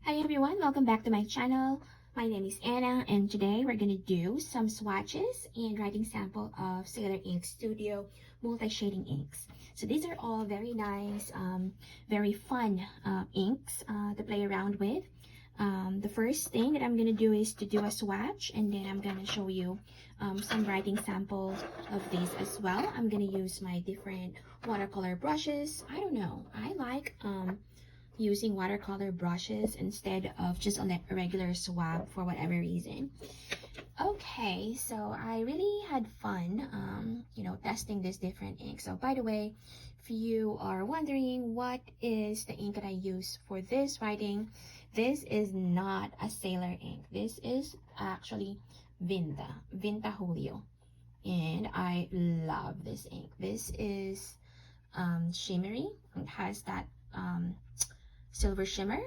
Hi everyone, welcome back to my channel. My name is Anna and today we're going to do some swatches and writing sample of Sailor Ink Studio multi-shading inks. So these are all very nice, very fun inks to play around with. The first thing that I'm going to do is to do a swatch, and then I'm going to show you some writing samples of these as well. I'm going to use my different watercolor brushes. I don't know, I like using watercolor brushes instead of just a regular swab for whatever reason. Okay, so I really had fun, testing this different ink. So by the way, if you are wondering what is the ink that I use for this writing, this is not a Sailor ink. This is actually Vinta Julio. And I love this ink. This is shimmery. It has that silver shimmer,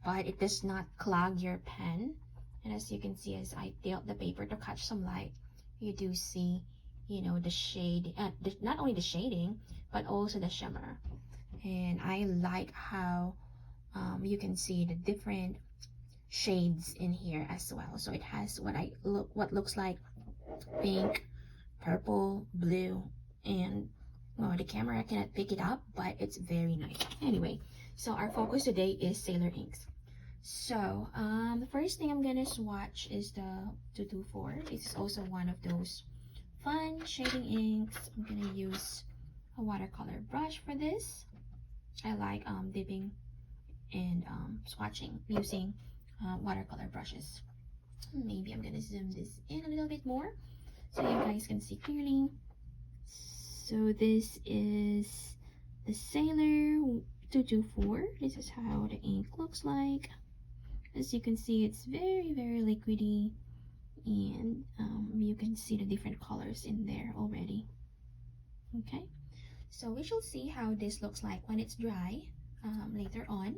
but it does not clog your pen. And as you can see, as I tilt the paper to catch some light, you do see, the shade, not only the shading, but also the shimmer. And I like how you can see the different shades in here as well. So it has what looks like pink, purple, blue, and well, the camera cannot pick it up, but it's very nice. Anyway, so our focus today is Sailor inks. So the first thing I'm gonna swatch is the 224. This is also one of those fun shading inks. I'm gonna use a watercolor brush for this. I like dipping and swatching using watercolor brushes. Maybe I'm gonna zoom this in a little bit more so you guys can see clearly. So this is the Sailor 224. This is how the ink looks like. As you can see, it's very liquidy, and you can see the different colors in there already. Okay, so we shall see how this looks like when it's dry later on.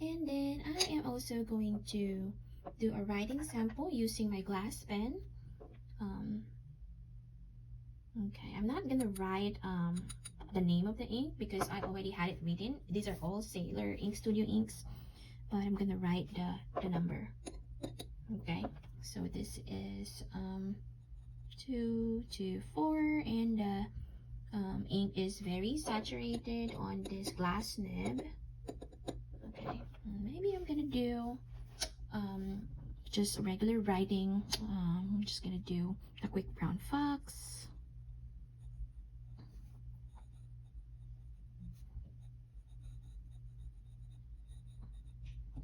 And then I am also going to do a writing sample using my glass pen. Okay, I'm not gonna write the name of the ink because I already had it written. These are all Sailor Ink Studio inks, but I'm gonna write the number. Okay, so this is 224, and the ink is very saturated on this glass nib. Okay, maybe I'm gonna do just regular writing. I'm just gonna do a quick brown fox.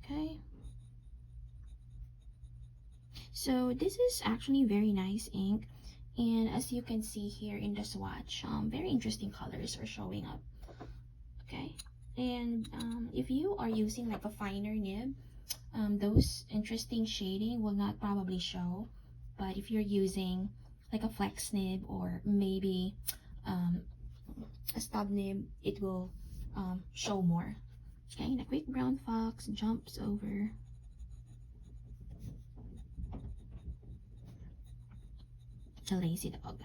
Okay, so this is actually very nice ink, and as you can see here in the swatch, very interesting colors are showing up. Okay, and if you are using like a finer nib, those interesting shading will not probably show, but if you're using like a flex nib or maybe a stub nib, it will show more. Okay, and a quick brown fox jumps over. A lazy dog.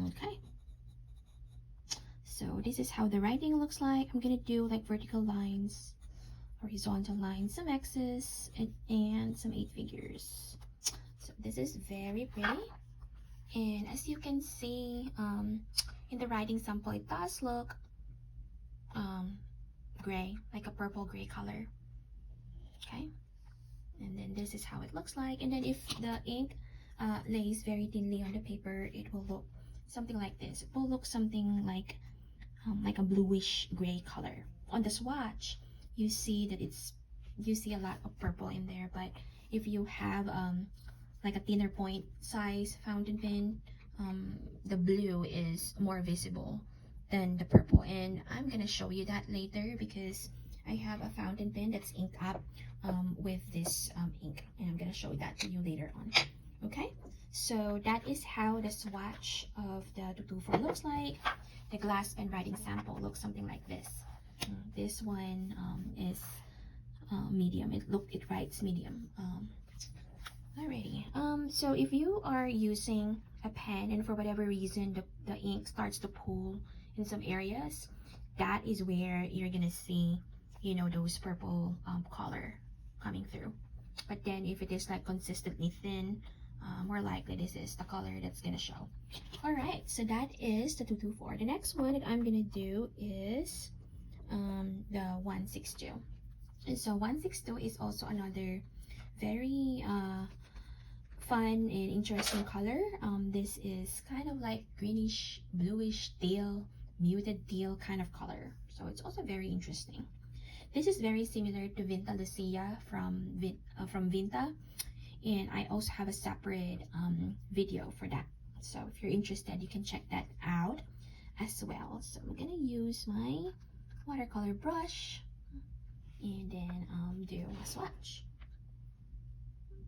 Okay, so this is how the writing looks like. I'm gonna do like vertical lines, horizontal lines, some X's, and some 8 figures. So this is very pretty, and as you can see in the writing sample, it does look gray, like a purple gray color. Okay, and then this is how it looks like. And then if the ink lays very thinly on the paper, it will look something like this. It will look something like a bluish gray color. On the swatch, you see that you see a lot of purple in there, but if you have like a thinner point size fountain pen, the blue is more visible than the purple, and I'm gonna show you that later because I have a fountain pen that's inked up with this ink, and I'm gonna show that to you later on. Okay, so that is how the swatch of the 224 looks like. The glass pen writing sample looks something like this. This one is medium. It writes medium. Alrighty. So if you are using a pen and for whatever reason the ink starts to pool in some areas, that is where you're gonna see you know, those purple color coming through. But then if it is like consistently thin, more likely this is the color that's gonna show. All right, so that is the 224. The next one that I'm gonna do is the 162. And so 162 is also another very fun and interesting color. This is kind of like greenish, bluish teal, muted teal kind of color. So it's also very interesting. This is very similar to Vinta Lucia from Vinta, and I also have a separate video for that. So if you're interested, you can check that out as well. So I'm gonna use my watercolor brush and then do a swatch.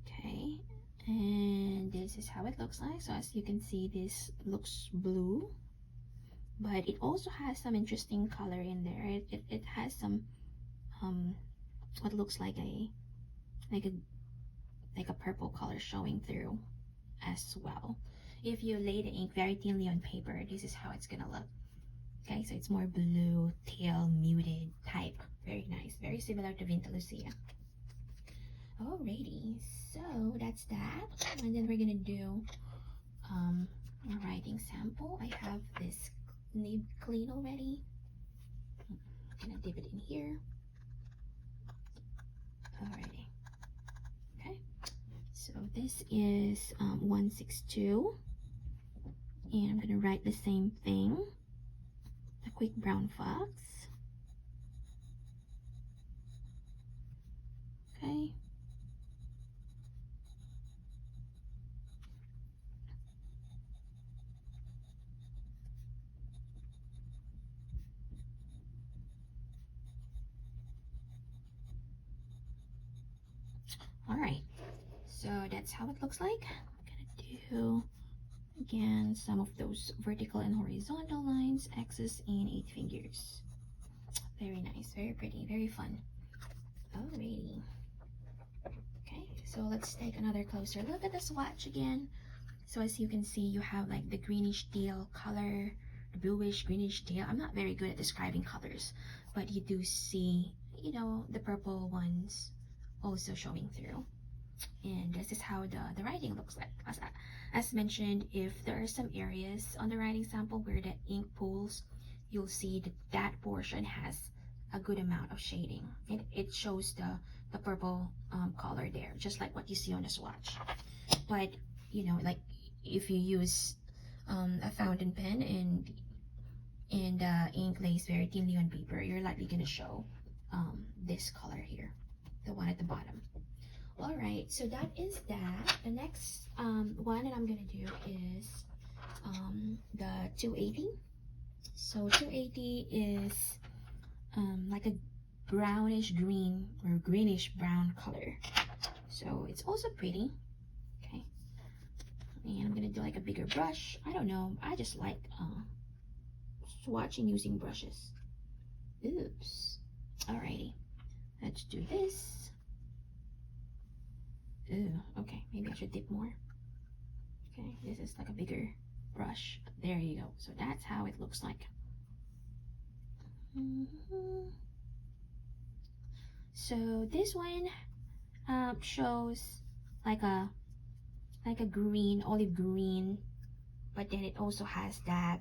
Okay, and this is how it looks like. So as you can see, this looks blue, but it also has some interesting color in there. It has some what looks like a purple color showing through as well. If you lay the ink very thinly on paper, this is how it's gonna look. Okay, so it's more blue, teal, muted type. Very nice, very similar to Vinta Lucia. Alrighty, so that's that. And then we're gonna do a writing sample. I have this nib clean already. I'm gonna dip it in here. Alrighty. Okay, so this is 162, and I'm gonna write the same thing. A quick brown fox. Okay. All right, so that's how it looks like. I'm gonna do again some of those vertical and horizontal lines, X's and 8 fingers. Very nice, very pretty, very fun. Alrighty. Okay, so let's take another closer look at the swatch again. So as you can see, you have like the greenish teal color, the bluish greenish teal. I'm not very good at describing colors, but you do see, you know, the purple ones also showing through. And this is how the writing looks like. As mentioned, if there are some areas on the writing sample where the ink pools, you'll see that that portion has a good amount of shading. It shows the purple color there, just like what you see on the swatch. But you know, like if you use a fountain pen and ink lays very thinly on paper, you're likely gonna show this color here, the one at the bottom. All right, so that is that. The next one that I'm gonna do is the 280. So 280 is like a brownish green or greenish brown color. So it's also pretty. Okay, and I'm gonna do like a bigger brush. I don't know, I just like swatching using brushes. Oops. Alrighty, let's do this. Ew, okay, maybe I should dip more. Okay, this is like a bigger brush. There you go. So that's how it looks like. So this one shows like a green, olive green, but then it also has that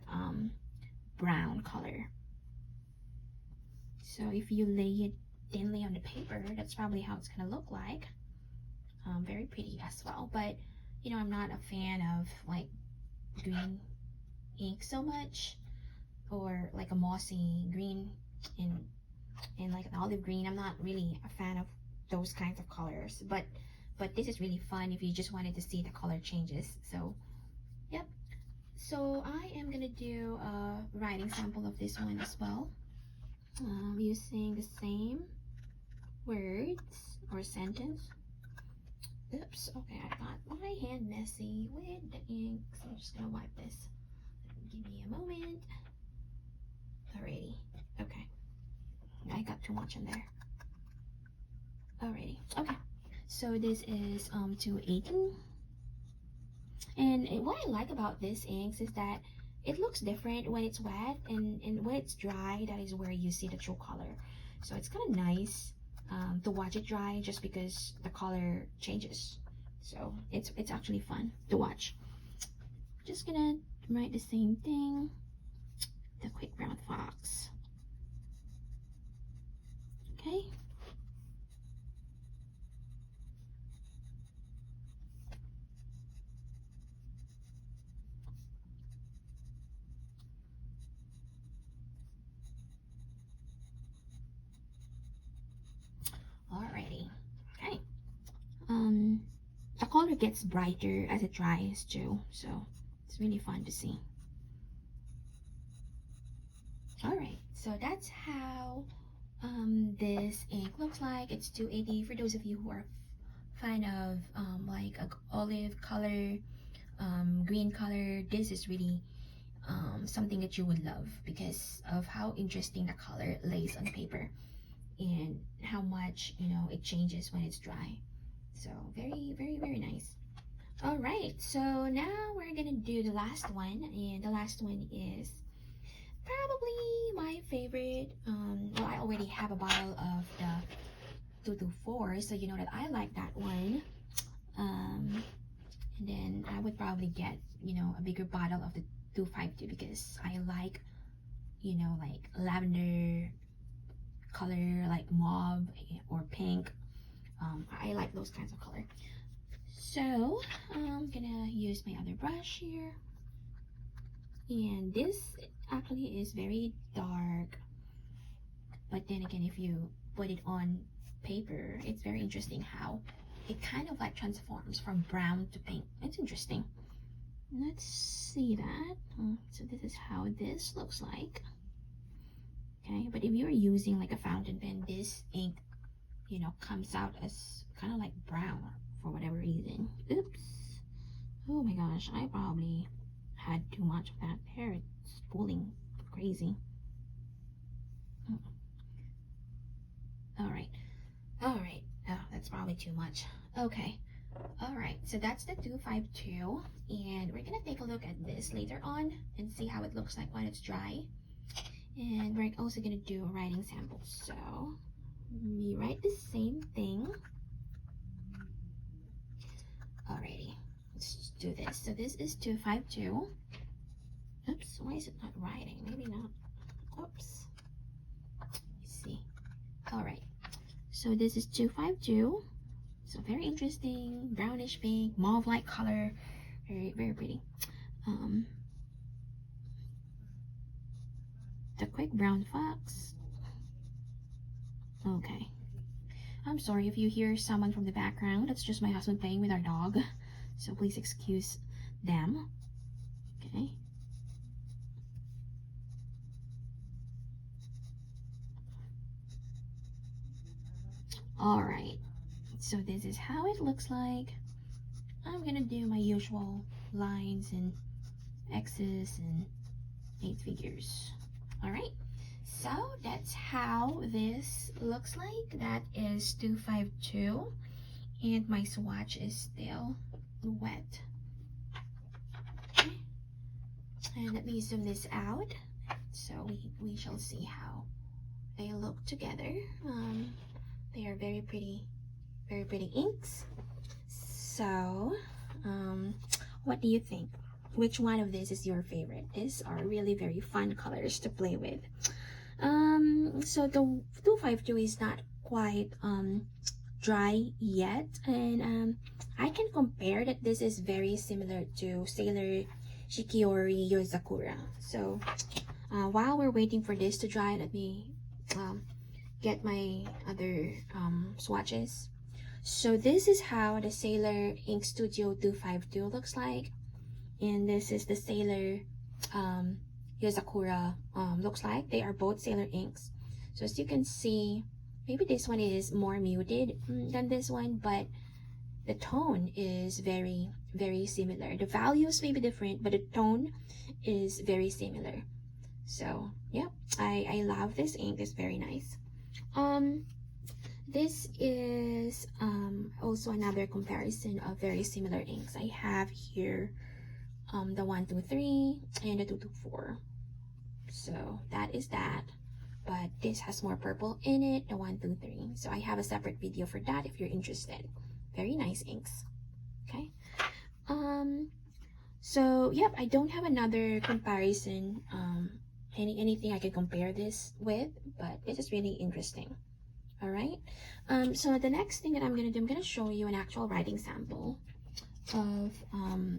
brown color. So if you lay it thinly on the paper, that's probably how it's gonna look like. Very pretty as well, but you know, I'm not a fan of like green ink so much, or like a mossy green and like an olive green. I'm not really a fan of those kinds of colors, but this is really fun if you just wanted to see the color changes. So yep, so I am gonna do a writing sample of this one as well, using the same words or sentence. Oops, okay, I got my hand messy with the ink, so I'm just gonna wipe this. Give me a moment. Alrighty, okay. I got too much in there. Alrighty, okay. So this is 280. And what I like about this inks is that it looks different when it's wet, and when it's dry, that is where you see the true color. So it's kind of nice to watch it dry, just because the color changes. So it's actually fun to watch. Just gonna write the same thing, the quick brown fox. Okay. Alrighty. Okay. The color gets brighter as it dries too, so it's really fun to see. Alright, so that's how this ink looks like. It's 280 for those of you who are fan of like a olive color, green color. This is really something that you would love because of how interesting the color lays on paper and how much, you know, it changes when it's dry. So very, very, very nice. All right, so now we're gonna do the last one, and the last one is probably my favorite. Well, I already have a bottle of the 224, so you know that I like that one. And then I would probably get, you know, a bigger bottle of the 252 because I like, you know, like lavender color, like mauve or pink. I like those kinds of color. So I'm gonna use my other brush here, and this actually is very dark, but then again, if you put it on paper, it's very interesting how it kind of like transforms from brown to pink. It's interesting. Let's see that. So this is how this looks like. Okay, but if you're using like a fountain pen, this ink, you know, comes out as kind of like brown for whatever reason. Oops. Oh my gosh, I probably had too much of that there. It's pulling crazy. Alright. Alright. Oh, that's probably too much. Okay. Alright, so that's the 252. And we're gonna take a look at this later on and see how it looks like when it's dry. And we're also gonna do a writing sample. So we write the same thing. Alrighty, let's just do this. So this is 252. Oops, why is it not writing? Maybe not. Oops. Let's see. Alright, so this is 252. So very interesting, brownish pink, mauve-like color. Very, very pretty. The quick brown fox. Okay. I'm sorry if you hear someone from the background. That's just my husband playing with our dog. So please excuse them. Okay. Alright. So this is how it looks like. I'm gonna do my usual lines and X's and 8 figures. Alright. So that's how this looks like. That is 252, and my swatch is still wet. Okay. And let me zoom this out so we shall see how they look together. They are very pretty inks. So what do you think? Which one of these is your favorite? These are really very fun colors to play with. So the 252 is not quite dry yet, and I can compare that this is very similar to Sailor Shikiori Yozakura. So while we're waiting for this to dry, let me get my other swatches. So this is how the Sailor Ink Studio 252 looks like, and this is the Sailor Yozakura looks like. They are both Sailor inks. So as you can see, maybe this one is more muted than this one, but the tone is very, very similar. The values may be different, but the tone is very similar. So yeah, I love this ink. It's very nice. This is also another comparison of very similar inks. I have here the 123 and the 224. So that is that. but this has more purple in it, the 1, 2, 3. So I have a separate video for that if you're interested. Very nice inks. Okay. So yep, I don't have another comparison, anything I can compare this with, but this is really interesting. All right. So the next thing that I'm gonna do, I'm gonna show you an actual writing sample of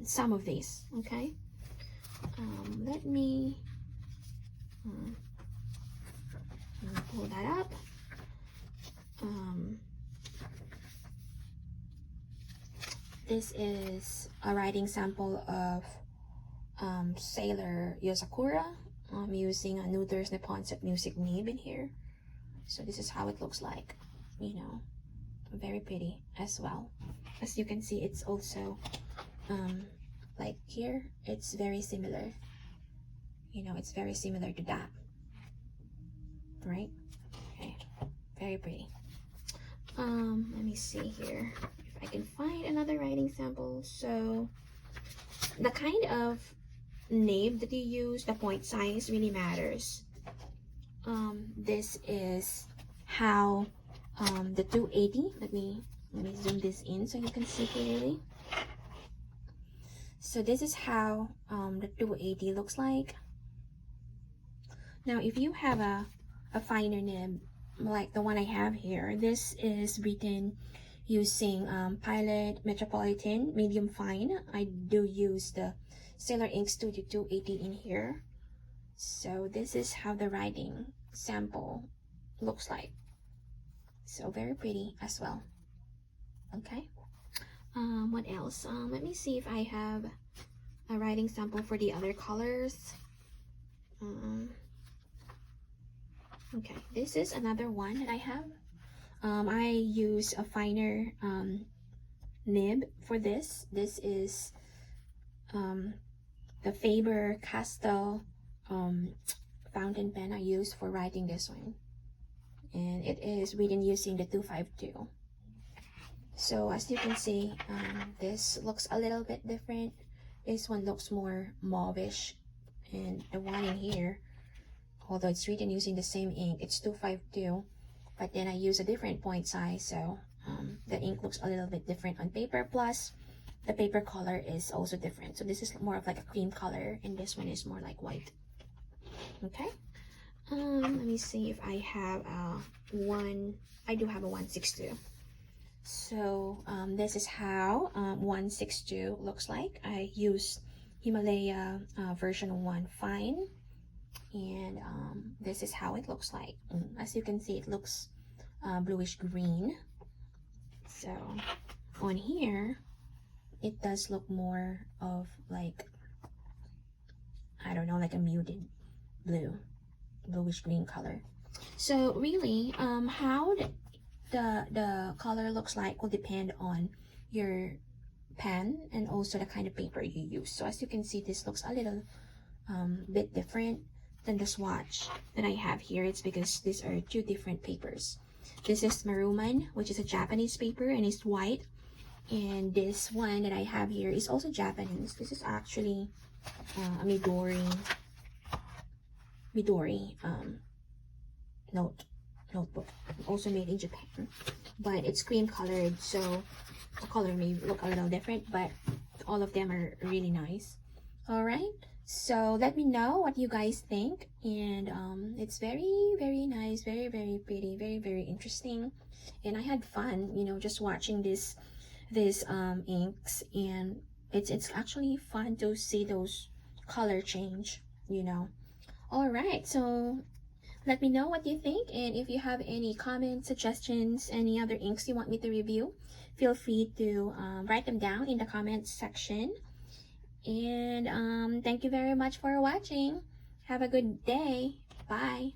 some of these. Okay. Let me pull that up. This is a writing sample of Sailor Yosakura. I'm using a Noodles Nippon Music nib in here. So this is how it looks like, you know, very pretty as well. As you can see, it's also like here, it's very similar. You know, it's very similar to that, right? Okay, very pretty. Let me see here if I can find another writing sample. So the kind of nib that you use, the point size really matters. This is how the 280, let me zoom this in so you can see clearly. So this is how the 280 looks like. Now if you have a finer nib like the one I have here, this is written using Pilot Metropolitan medium fine. I do use the Sailor Ink Studio 280 in here. So this is how the writing sample looks like. So very pretty as well. Okay. What else? Let me see if I have a writing sample for the other colors. Okay, this is another one that I have. I use a finer nib for this. This is the Faber Castell fountain pen I use for writing this one, and it is written using the 252. So as you can see, this looks a little bit different. This one looks more mauvish, and the one in here, although it's written using the same ink, it's 252, but then I use a different point size, so the ink looks a little bit different on paper, plus the paper color is also different. So this is more of like a cream color, and this one is more like white. Okay. Let me see if I have I do have a 162. So this is how 162 looks like. I use Himalaya version 1 fine, and this is how it looks like. As you can see, it looks bluish green. So on here, it does look more of like, I don't know, like a muted bluish green color. So really, how the color looks like will depend on your pen and also the kind of paper you use. So as you can see, this looks a little bit different than the swatch that I have here. It's because these are two different papers. This is Maruman, which is a Japanese paper, and it's white. And this one that I have here is also Japanese. This is actually a Midori notebook, also made in Japan, but it's cream colored, so the color may look a little different, but all of them are really nice. All right, so let me know what you guys think, and it's very nice, very pretty, very interesting, and I had fun, you know, just watching these inks, and it's actually fun to see those color change, you know. All right, so let me know what you think, and if you have any comments, suggestions, any other inks you want me to review, feel free to write them down in the comments section. And thank you very much for watching. Have a good day. Bye.